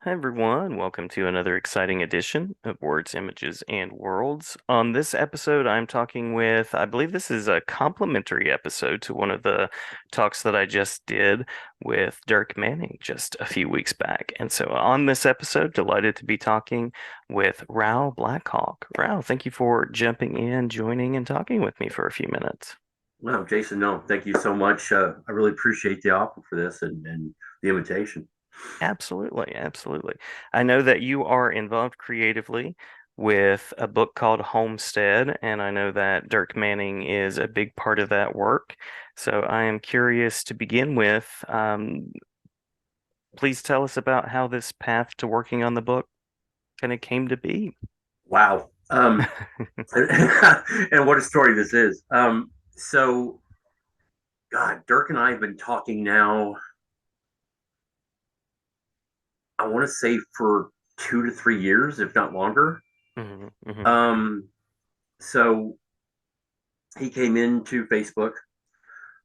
Hi everyone, welcome to another exciting edition of Words, Images, and Worlds. On this episode, I'm talking with, I believe this is a complimentary episode to one of the talks that I just did with Dirk Manning just a few weeks back. And so on this episode, delighted to be talking with Rau BlackHawk. Rau, thank you for jumping in, joining, and talking with me for a few minutes. No, Jason, no, thank you so much. I really appreciate the offer for this and the invitation. Absolutely, absolutely. I know that you are involved creatively with a book called Homestead, and I know that Dirk Manning is a big part of that work. So I am curious to begin with. Please tell us about how this path to working on the book kind of came to be. Wow. And what a story this is. So, God, Dirk and I have been talking now, I want to say for 2 to 3 years, if not longer. Hmm. Hmm. Um, so he came into Facebook,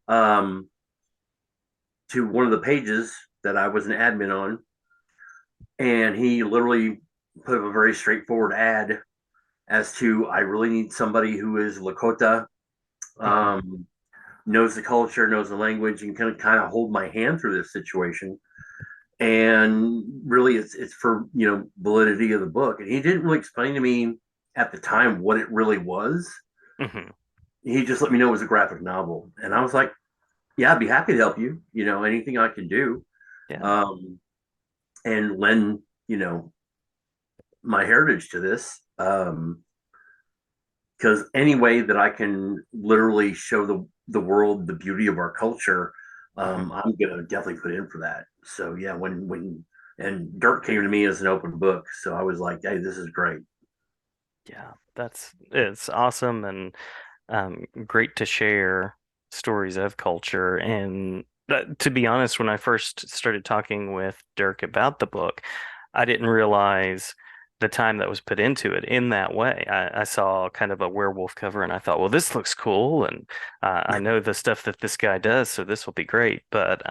um, to one of the pages that I was an admin on, and he literally put a very straightforward ad as to I really need somebody who is Lakota, Hmm. um, knows the culture, knows the language, and can kind of hold my hand through this situation. And really, it's for validity of the book. And he didn't really explain to me at the time what it really was. Hmm. He just let me know it was a graphic novel, and I was like, "Yeah, I'd be happy to help you. Anything I can do, Yeah. um, and lend my heritage to this." Because any way that I can literally show the world the beauty of our culture, Hmm. I'm gonna definitely put in for that. So yeah, when and Dirk came to me as an open book, so I was like, hey, this is great. Yeah, it's awesome and great to share stories of culture. And to be honest, when I first started talking with Dirk about the book, I didn't realize the time that was put into it in that way. I saw kind of a werewolf cover and I thought, well, this looks cool. And I know the stuff that this guy does, so this will be great. But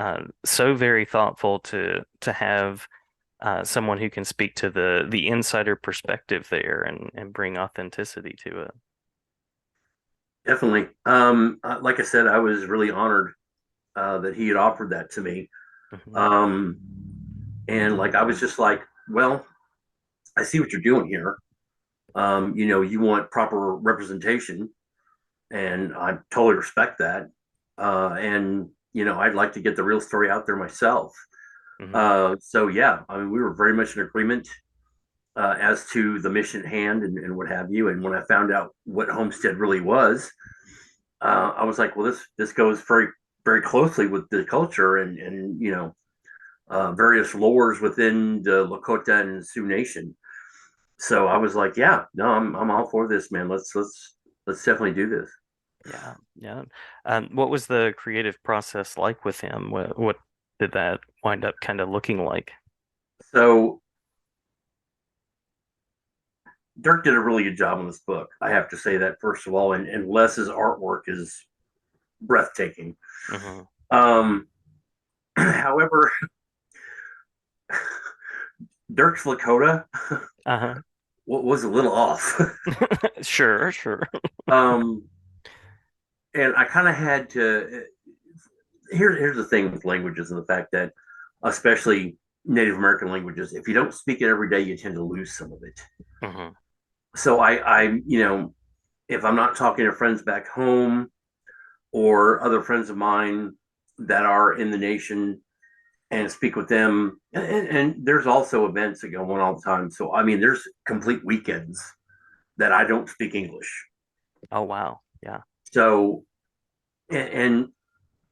so very thoughtful to have someone who can speak to the insider perspective there and bring authenticity to it. Definitely. Like I said, I was really honored that he had offered that to me. Hmm. Um, and like I was just like, well, I see what you're doing here. You want proper representation, and I totally respect that. And I'd like to get the real story out there myself. Hmm. So yeah, I mean, we were very much in agreement as to the mission at hand and what have you. And when I found out what Homestead really was, I was like, well, this goes very very closely with the culture and various lores within the Lakota and Sioux Nation. So I was like, yeah, no, I'm all for this, man. Let's definitely do this. Yeah, yeah. What was the creative process like with him? What did that wind up kind of looking like? So Dirk did a really good job on this book. I have to say that first of all, and Les's artwork is breathtaking. Hmm. Um, however, Dirk's Lakota Uh-huh. was a little off. Sure, sure. um, and I kind of had to. Here's the thing with languages and the fact that, especially Native American languages, if you don't speak it every day, you tend to lose some of it. Hmm. So if I'm not talking to friends back home or other friends of mine that are in the nation and speak with them, and there's also events that go on all the time. So I mean, there's complete weekends that I don't speak English. Oh, wow. Yeah. So and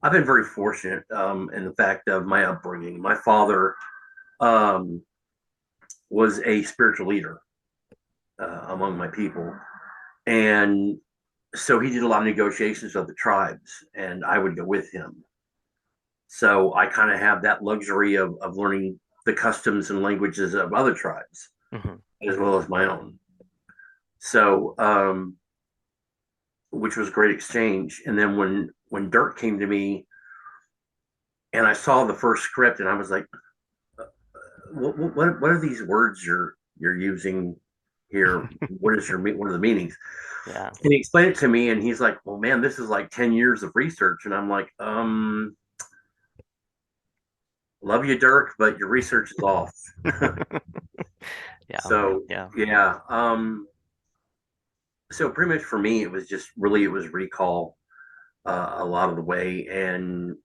I've been very fortunate in the fact of my upbringing. My father um, was a spiritual leader among my people, and so he did a lot of negotiations with the tribes, and I would go with him. So I kind of have that luxury of learning the customs and languages of other tribes Hmm. as Hmm. well as my own. So, which was a great exchange. And then when Dirk came to me and I saw the first script, and I was like, what are these words you're using here? What are the meanings? Yeah. And he explained it to me, and he's like, well, man, this is like 10 years of research. And I'm like, love you, Dirk, but your research is off. Yeah. So Yeah. yeah, so pretty much for me, it was recall a lot of the way, and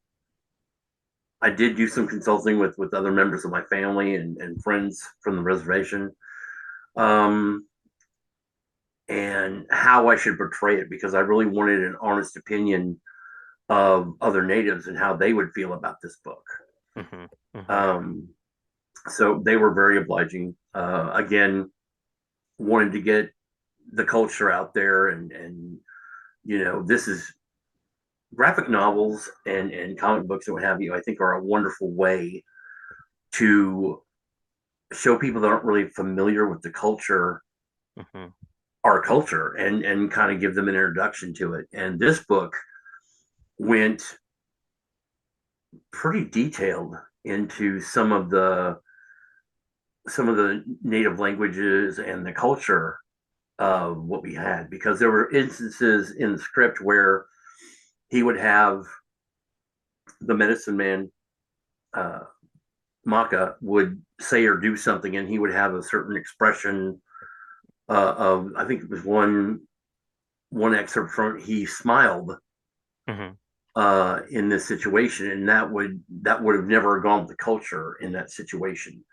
I did do some consulting with other members of my family and friends from the reservation, um, and how I should portray it because I really wanted an honest opinion of other natives and how they would feel about this book. Hmm. Hmm. Um, so they were very obliging. Again, wanted to get the culture out there, and this is graphic novels and comic books and what have you. I think are a wonderful way to show people that aren't really familiar with the culture, Hmm. our culture, and kind of give them an introduction to it. And this book went pretty detailed into some of the native languages and the culture of what we had because there were instances in the script where he would have the medicine man, uh, Maka, would say or do something, and he would have a certain expression of. I think it was one excerpt from he smiled Hmm. in this situation, and that would have never gone with the culture in that situation.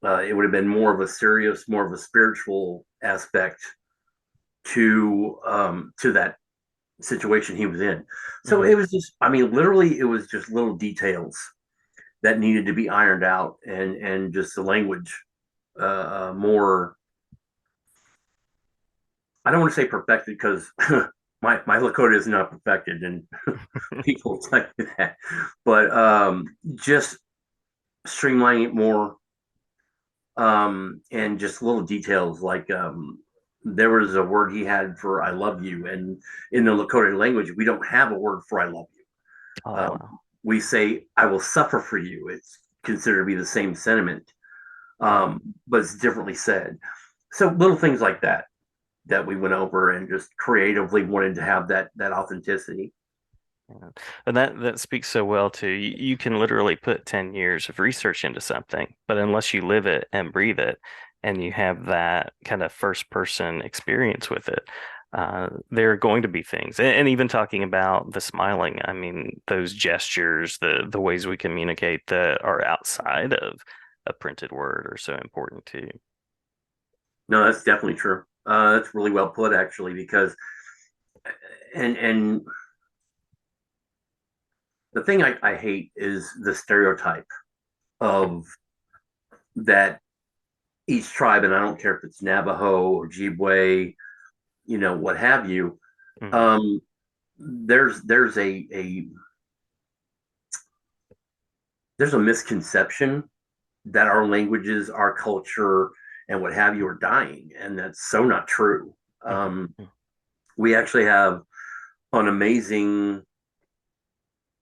It would have been more of a serious, more of a spiritual aspect to that situation he was in. So Hmm. it was just, I mean, literally, it was just little details that needed to be ironed out, and just the language more. I don't want to say perfected because my Lakota is not perfected, and people tell you that, but just streamlining it more, and just little details like there was a word he had for "I love you," and in the Lakota language, we don't have a word for "I love you." Oh, Um, wow. we say "I will suffer for you." It's considered to be the same sentiment, Yeah. but it's differently said. So little things like that we went over and just creatively wanted to have that authenticity. Yeah. And that speaks so well to you, you can literally put 10 years of research into something, but unless you live it and breathe it and you have that kind of first person experience with it, there are going to be things. And even talking about the smiling, I mean, those gestures, the ways we communicate that are outside of a printed word are so important too. No, that's definitely true. That's really well put, actually, because and the thing I hate is the stereotype of that each tribe, and I don't care if it's Navajo or Ojibwe, what have you. Hmm. Um, there's a misconception that our languages, our culture, and what have you are dying, and that's so not true. Um, Hmm. we actually have an amazing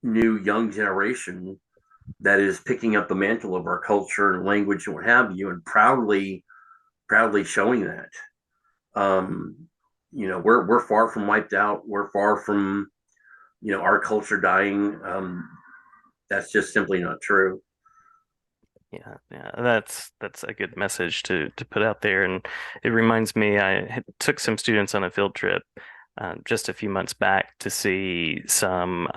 new young generation that is picking up the mantle of our culture and language and what have you, and proudly showing that. Um, we're far from wiped out. We're far from our culture dying. That's just simply not true. Yeah, yeah, that's a good message to put out there, and it reminds me took some students on a field trip just a few months back to see some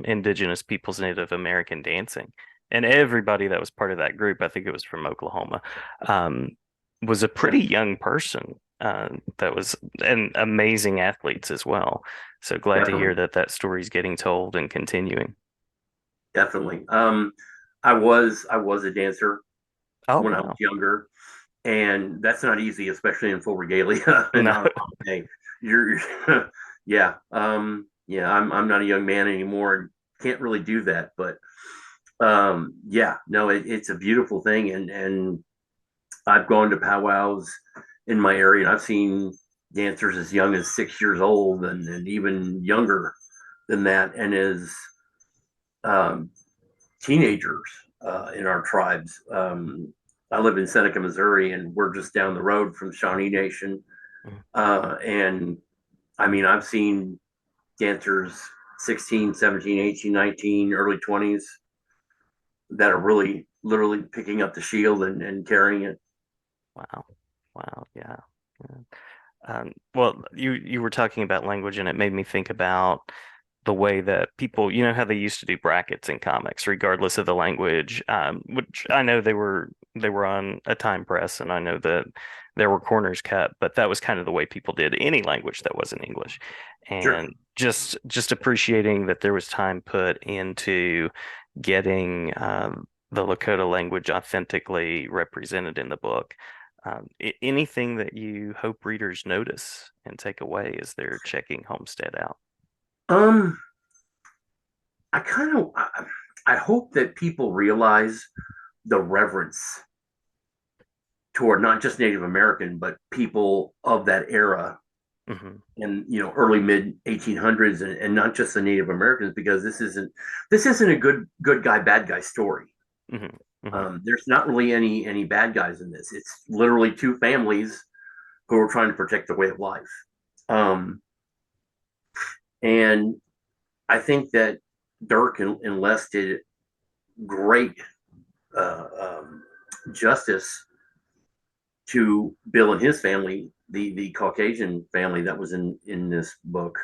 Indigenous peoples Native American dancing, and everybody that was part of that group, I think it was from Oklahoma, um, was a Yeah, pretty young person that was and amazing athletes as well. So glad to definitely, hear that that story's getting told and continuing. definitely. I was a dancer Oh when I was wow, younger, and that's not easy, especially in full regalia and no. on day. You're yeah, yeah. I'm not a young man anymore and can't really do that, but yeah, no, it's a beautiful thing, and I've gone to powwows in my area, and I've seen dancers as young as 6 years old, and even younger than that, and as um, teenagers in our tribes. I live in Seneca, Missouri, and we're just down the road from Shawnee Nation. Mhm. And I mean, I've seen dancers 16, 17, 18, 19, early 20s that are really literally picking up the shield and carrying it. Wow. Wow. Yeah. Yeah. Well, you were talking about language, and it made me think about the way that people, you know, how they used to do brackets in comics, regardless of the language. Which I know they were on a time press, and I know that there were corners cut, but that was kind of the way people did any language that wasn't English, Sure. and just appreciating that there was time put into getting the Lakota language authentically represented in the book. Anything that you hope readers notice and take away as they're checking Homestead out? Um, I kind of I hope that people realize the reverence toward not just Native American, but people of that era Hmm. in early mid 1800s, and not just the Native Americans, because this isn't a good guy bad guy story. Hmm. Hmm. There's not really any bad guys in this. It's literally two families who are trying to protect the way of life. Um, and I think that Dirk and Les did great uh, justice to Bill and his family, the Caucasian family that was in this book,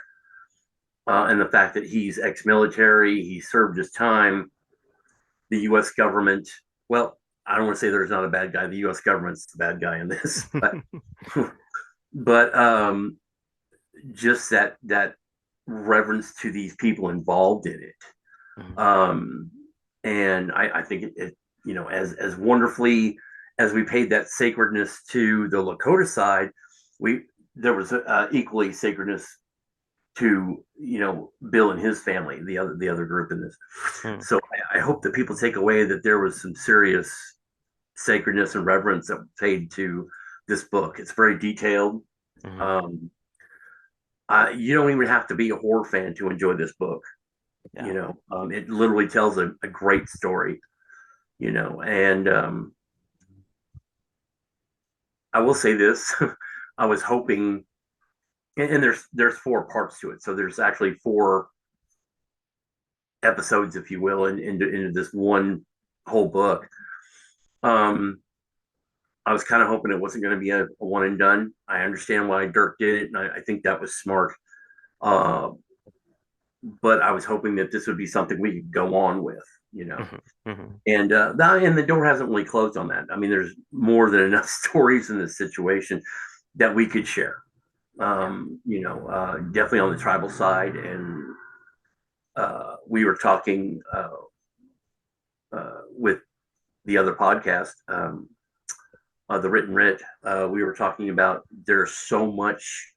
and the fact that he's ex-military, he served his time. The U.S. government, well, I don't want to say there's not a bad guy. The U.S. government's the bad guy in this, but just that reverence to these people involved in it. Hmm. Um, and I think as wonderfully as we paid that sacredness to the Lakota side, we there was equally sacredness to Bill and his family, the other group in this. Hmm. So I hope that people take away that there was some serious sacredness and reverence that was paid to this book. It's very detailed. Hmm. Um, you don't even have to be a horror fan to enjoy this book. Yeah. It literally tells a great story. And I will say this: I was hoping, and there's four parts to it, so there's actually four episodes, if you will, into this one whole book. Um, I was kind of hoping it wasn't going to be a one and done. I understand why Dirk did it, and I think that was smart. Uh, but I was hoping that this would be something we could go on with, you know. Hmm. Hmm. And the door hasn't really closed on that. I mean, there's more than enough stories in this situation that we could share. Yeah. Definitely on the tribal side, and we were talking with the other podcast, the Written Writ. We were talking about there's so much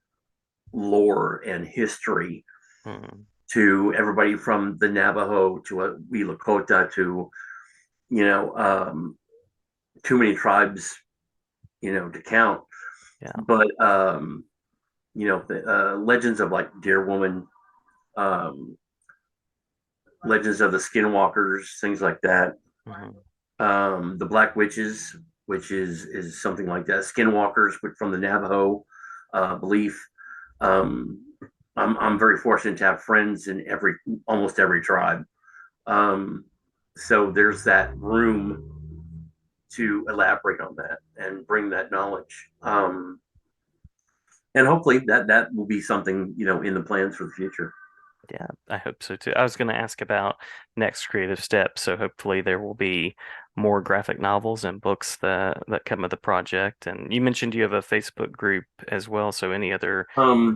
lore and history Hmm. to everybody from the Navajo to we Lakota to you know too many tribes to count. Yeah. But the legends of like Deer Woman, um, legends of the Skinwalkers, things like that. Hmm. The Black Witches, which is something like that. Skinwalkers from the Navajo belief. Um, I'm very fortunate to have friends in almost every tribe. Um, so there's that room to elaborate on that and bring that knowledge. And hopefully that will be something in the plans for the future. Yeah, I hope so too. I was going to ask about next creative steps, so hopefully there will be more graphic novels and books that come of the project. And you mentioned you have a Facebook group as well, so any other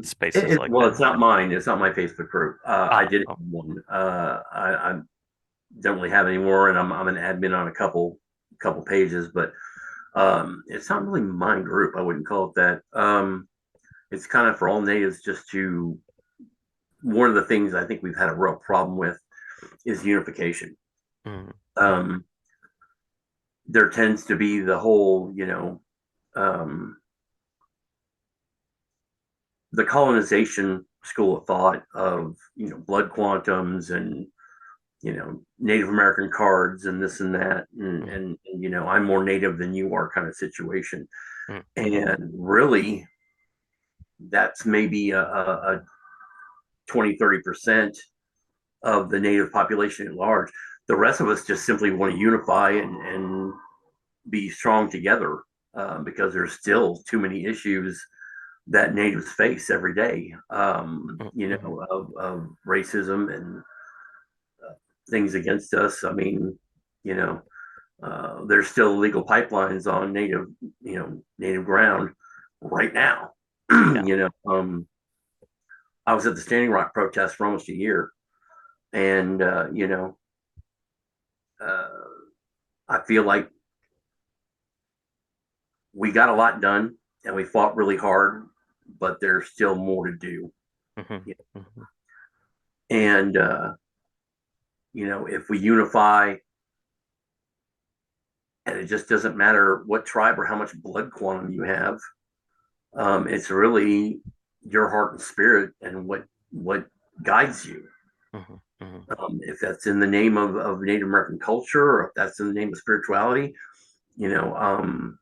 spaces like Well, that? it's not mine. It's not my Facebook group. I Oh, did oh, have one. I don't really have any more, and I'm an admin on a couple pages, but it's not really my group. I wouldn't call it that. It's kind of for all natives, just to one of the things I think we've had a real problem with is unification. mm, Um, there tends to be the whole, the colonization school of thought of blood quantums and Native American cards and this and that, and, mhm, and I'm more native than you are kind of situation. mhm, mhm. And really, that's maybe a 20, 30% of the native population at large. The rest of us just simply want to unify and be strong together, because there's still too many issues that natives face every day, Mhm, mhm. of racism and things against us. I mean, you know, there's still illegal pipelines on native ground right now. Yeah. I was at the Standing Rock protest for almost a year, and uh, I feel like we got a lot done and we fought really hard, but there's still more to do. Mhm, mhm. And if we unify, and it just doesn't matter what tribe or how much blood quantum you have, it's really your heart and spirit and what guides you. Mhm, mhm. If that's in the name of Native American culture, or if that's in the name of spirituality, you know, um,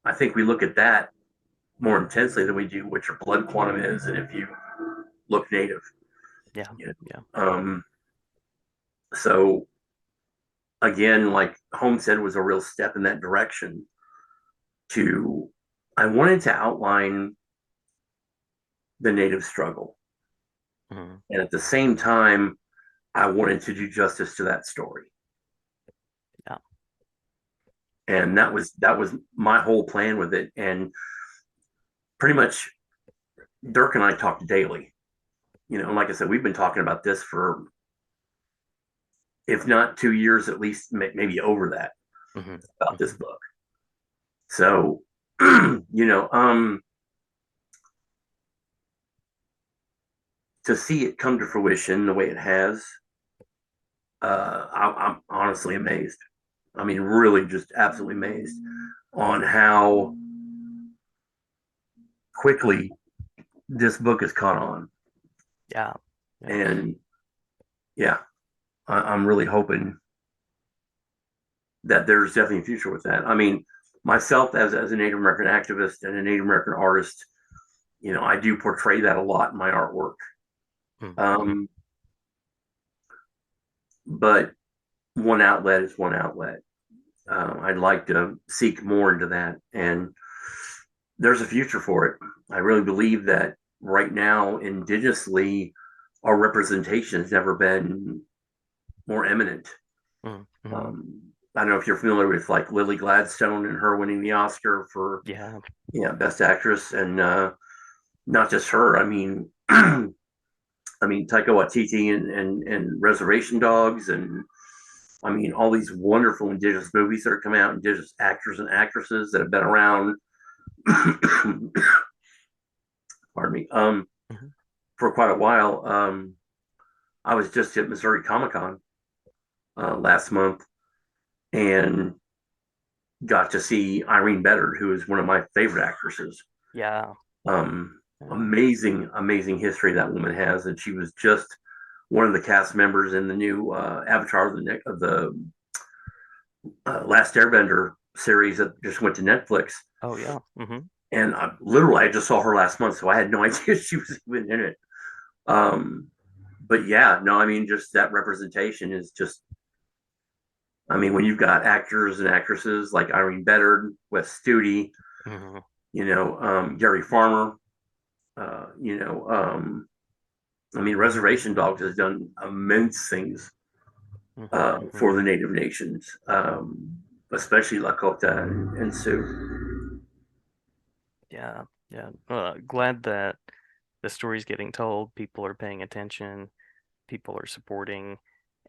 I think we look at that more intensely than we do what your blood quantum is, and if you look native. Yeah, You yeah. so again, like Homestead was a real step in that direction. To I wanted to outline the native struggle, Mhm. and at the same time, I wanted to do justice to that story. Yeah. And that was my whole plan with it. And pretty much Dirk and I talked daily. Like I said, we've been talking about this for, if not 2 years, at least maybe over that, Mhm, about this mhm. book. So, to see it come to fruition the way it has, I'm honestly amazed. I mean, really, just absolutely amazed on how quickly this book has caught on. Yeah. Yeah. And yeah, I'm really hoping that there's definitely a future with that. I mean, myself as a Native American activist and a Native American artist, I do portray that a lot in my artwork. Mhm, mhm. Um, but one outlet is one outlet. I'd like to seek more into that, and there's a future for it. I really believe that right now, indigenously, our representation has never been more eminent. Mhm, mhm. Um, I don't know if you're familiar with like Lily Gladstone and her winning the Oscar for, Yeah. best actress, and not just her. I mean, Taika Waititi and Reservation Dogs, and I mean all these wonderful indigenous movies that are coming out, indigenous actors and actresses that have been around. Pardon me. Mhm. For quite a while. I was just at Missouri Comic Con last month and got to see Irene Bedard, who is one of my favorite actresses. Yeah. Um, Yeah. amazing, amazing history that woman has, and she was just one of the cast members in the new Avatar of the Last Airbender series that just went to Netflix. Oh yeah. Mhm. And I just saw her last month, so I had no idea she was even in it. Um, but yeah, no, I mean, just that representation is just, I mean, when you've got actors and actresses like Irene Bedard, Wes Studi, Mhm. Gary Farmer, uh, you know, um, I mean, Reservation Dogs has done immense things Mhm. for Mhm. the Native nations, especially Lakota and Sioux. Yeah. Yeah. Glad that the story's getting told, people are paying attention, people are supporting.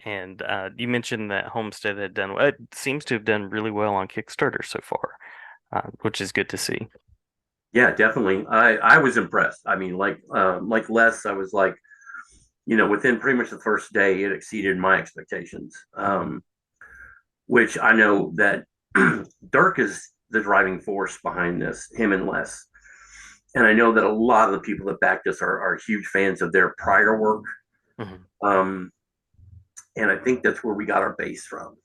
And you mentioned that Homestead had done, it seems to have done really well on Kickstarter so far, which is good to see. Yeah, definitely. I was impressed. I mean, like Les, I was like, within pretty much the first day, it exceeded my expectations. Mhm. Which I know that Dirk is the driving force behind this, him and Les. And I know that a lot of the people that backed us are huge fans of their prior work. Mhm. Um, And I think that's where we got our base from,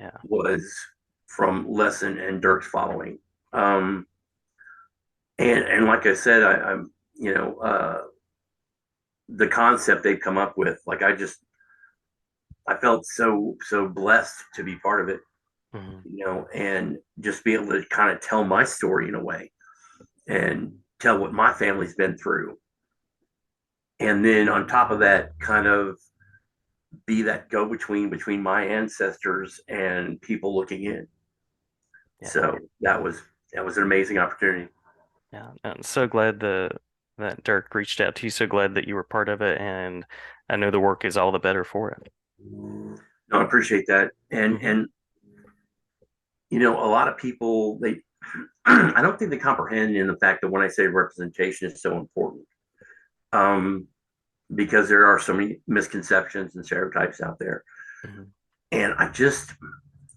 Yeah. was from Lesson and Dirk's following. Um, and like I said, I'm you know the concept they've come up with. Like I felt so blessed to be part of it, Hmm. and just be able to kind of tell my story in a way and tell what my family's been through. And then on top of that, kind of be that go between my ancestors and people looking in. Yeah. So that was an amazing opportunity. Yeah. I'm so glad that Dirk reached out to you. So glad that you were part of it, and I know the work is all the better for it. No, I appreciate that. And Hmm. and a lot of people they I don't think they comprehend in the fact that when I say representation is so important. Um, because there are so many misconceptions and stereotypes out there. Hmm. And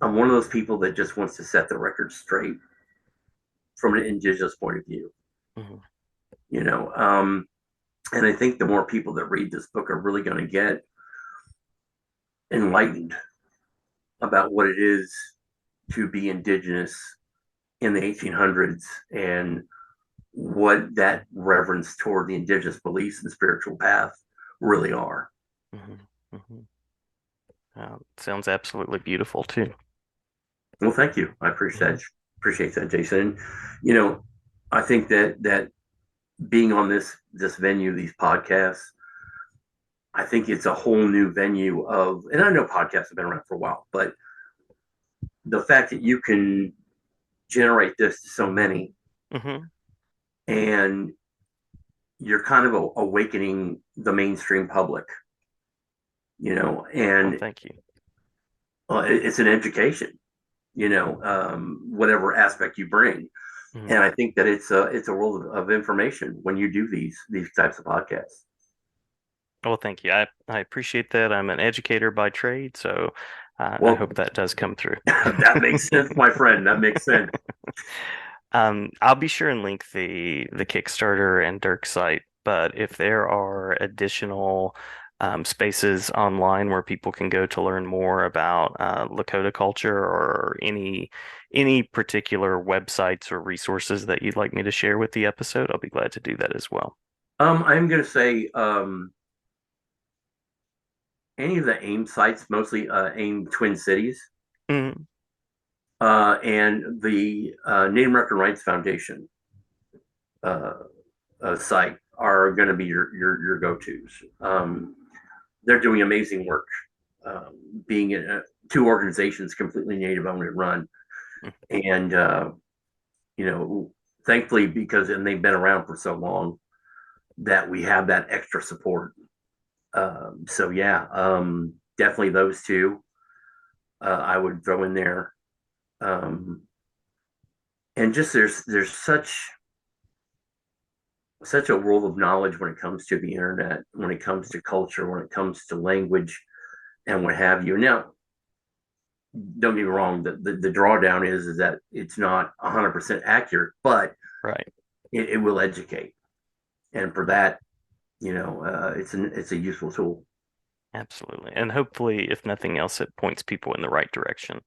I'm one of those people that just wants to set the record straight from an indigenous point of view, Hmm. you know. And I think the more people that read this book are really going to get enlightened about what it is to be indigenous in the 1800s and what that reverence toward the indigenous beliefs and spiritual path really are. Hmm. Hmm. Sounds absolutely beautiful too. Well, thank you. I Hmm. appreciate that, Jason. And, you know, I think that being on this venue, these podcasts, I think it's a whole new venue and I know podcasts have been around for a while, but the fact that you can generate this to so many, Hmm. and you're kind of awakening the mainstream public, Well, and thank you. it's an education, whatever aspect you bring. Hmm. And I think that it's a world of information when you do these types of podcasts. Well, thank you. I appreciate that. I'm an educator by trade, so I Well, hope that does come through. that makes sense, my friend. That makes sense. I'll be sure and link the Kickstarter and Dirk site, but if there are additional spaces online where people can go to learn more about Lakota culture or any particular websites or resources that you'd like me to share with the episode, I'll be glad to do that as well. I'm going to say any of the AIM sites, mostly AIM Twin Cities, Mm, and the Native American Rights Foundation uh, site are going to be your go tos. They're doing amazing work, being in two organizations completely Native owned and run, mm, and you know, thankfully and they've been around for so long that we have that extra support. So yeah, definitely those two I would throw in there. Um, and just there's such a world of knowledge when it comes to the internet, when it comes to culture, when it comes to language, and what have you. Now, don't get me wrong, the drawdown is that it's not 100% accurate, but right. it will educate, and for that, it's a useful tool. Absolutely. And hopefully, if nothing else, it points people in the right direction.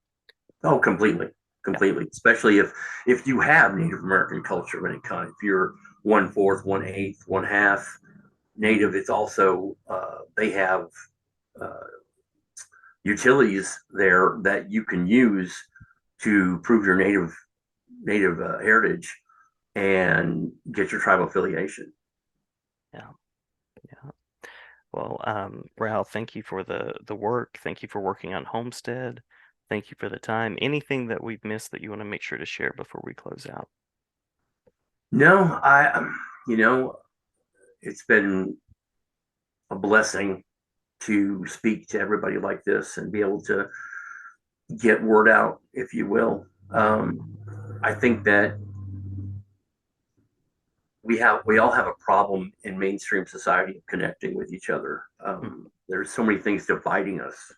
Oh, completely, Yeah. completely. Especially if you have Native American culture of any kind, if you're 1/4, 1/8, 1/2 Native, it's also they have uh, utilities there that you can use to prove your native heritage and get your tribal affiliation. Yeah. Yeah. Well, Ralph, thank you for the work. Thank you for working on Homestead. Thank you for the time. Anything that we've missed that you want to make sure to share before we close out? No, you know, it's been a blessing to speak to everybody like this and be able to get word out, if you will. I think that we all have a problem in mainstream society of connecting with each other. There's so many things dividing us,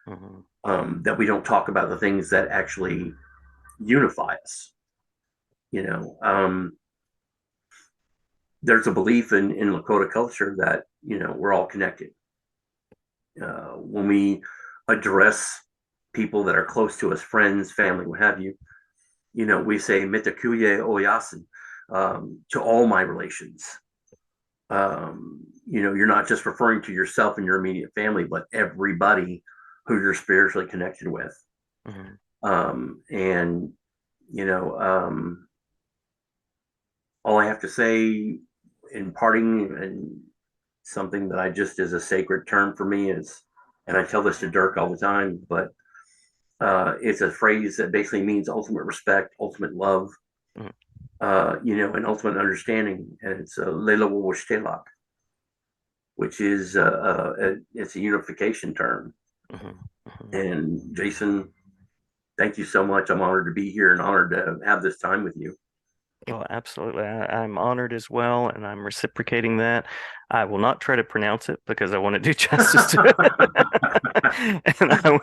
Mm-hmm. that we don't talk about the things that actually unify us. You know, there's a belief in Lakota culture that we're all connected, When we address people that are close to us, friends, family, what have you, we say mitakuye oyasin to all my relations. You're not just referring to yourself and your immediate family, but everybody who you're spiritually connected with. Hmm. And, you know, um, all I have to say in parting, and something that I just is a sacred term for me is, and I tell this to Dirk all the time, but it's a phrase that basically means ultimate respect, ultimate love, Hmm. and ultimate understanding. And it's Lela Washtelak, which is it's a unification term. Hmm. Hmm. And Jason, thank you so much. I'm honored to be here and honored to have this time with you. Well, absolutely. I'm honored as well, and I'm reciprocating that. I will not try to pronounce it because I want to do justice to it. And I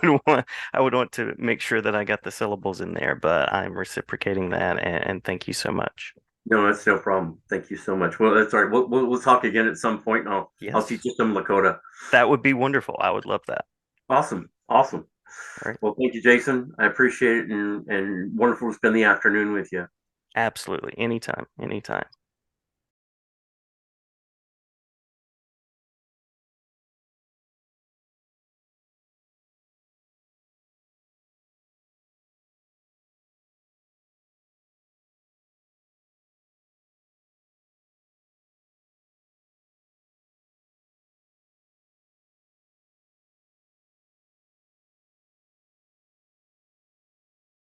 would want to make sure that I got the syllables in there, but I'm reciprocating that, and thank you so much. No, that's no problem. Thank you so much. Well, that's all right. We'll talk again at some point, and I'll teach Yes, you some Lakota. that would be wonderful. I would love that. Awesome, awesome. All right. Well, thank you, Jason. I appreciate it, and wonderful to spend the afternoon with you. Absolutely. Anytime. Anytime.